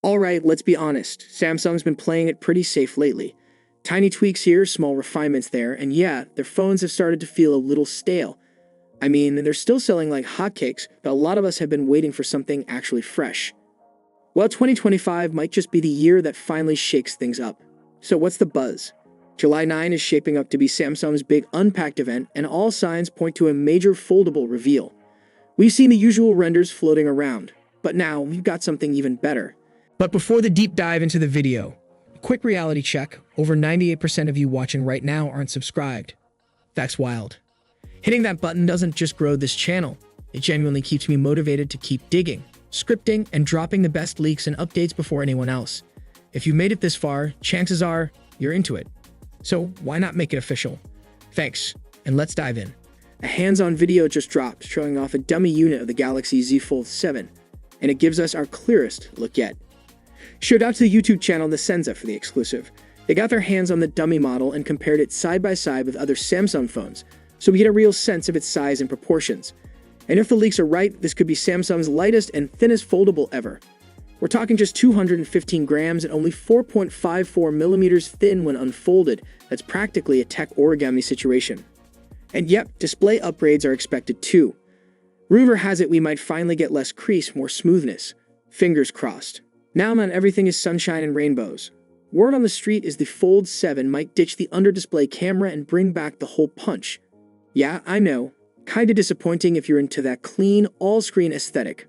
Alright, let's be honest, Samsung's been playing it pretty safe lately. Tiny tweaks here, small refinements there, and yeah, their phones have started to feel a little stale. I mean, they're still selling like hotcakes, but a lot of us have been waiting for something actually fresh. Well, 2025 might just be the year that finally shakes things up. So what's the buzz? July 9 is shaping up to be Samsung's big Unpacked event, and all signs point to a major foldable reveal. We've seen the usual renders floating around, but now we've got something even better. But before the deep dive into the video, quick reality check, over 98% of you watching right now aren't subscribed. That's wild. Hitting that button doesn't just grow this channel, it genuinely keeps me motivated to keep digging, scripting, and dropping the best leaks and updates before anyone else. If you made it this far, chances are you're into it. So why not make it official? Thanks, and let's dive in. A hands-on video just dropped showing off a dummy unit of the Galaxy Z Fold 7, and it gives us our clearest look yet. Shout out to the YouTube channel Senza for the exclusive. They got their hands on the dummy model and compared it side by side with other Samsung phones, so we get a real sense of its size and proportions. And if the leaks are right, this could be Samsung's lightest and thinnest foldable ever. We're talking just 215 grams and only 4.54 millimeters thin when unfolded. That's practically a tech origami situation. And yep, display upgrades are expected too. Rumor has it we might finally get less crease, more smoothness. Fingers crossed. Now, man, everything is sunshine and rainbows. Word on the street is the Fold 7 might ditch the under-display camera and bring back the hole punch. Yeah, I know. Kinda disappointing if you're into that clean, all-screen aesthetic.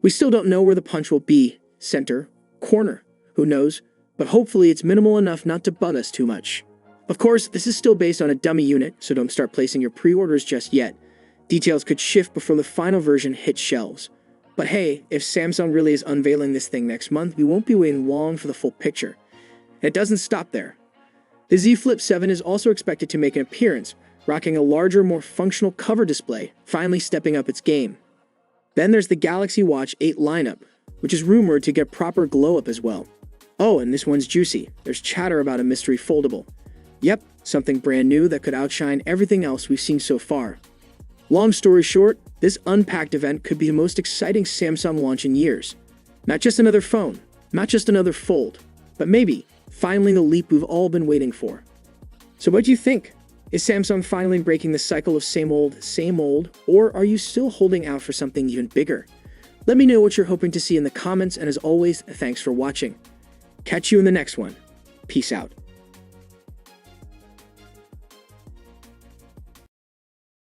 We still don't know where the punch will be. Center, corner, who knows? But hopefully it's minimal enough not to butt us too much. Of course, this is still based on a dummy unit, so don't start placing your pre-orders just yet. Details could shift before the final version hits shelves. But hey, if Samsung really is unveiling this thing next month, we won't be waiting long for the full picture. And it doesn't stop there. The Z Flip 7 is also expected to make an appearance, rocking a larger, more functional cover display, finally stepping up its game. Then there's the Galaxy Watch 8 lineup, which is rumored to get proper glow-up as well. Oh, and this one's juicy. There's chatter about a mystery foldable. Yep, something brand new that could outshine everything else we've seen so far. Long story short, this Unpacked event could be the most exciting Samsung launch in years. Not just another phone, not just another fold, but maybe, finally the leap we've all been waiting for. So what do you think? Is Samsung finally breaking the cycle of same old, or are you still holding out for something even bigger? Let me know what you're hoping to see in the comments, and as always, thanks for watching. Catch you in the next one. Peace out.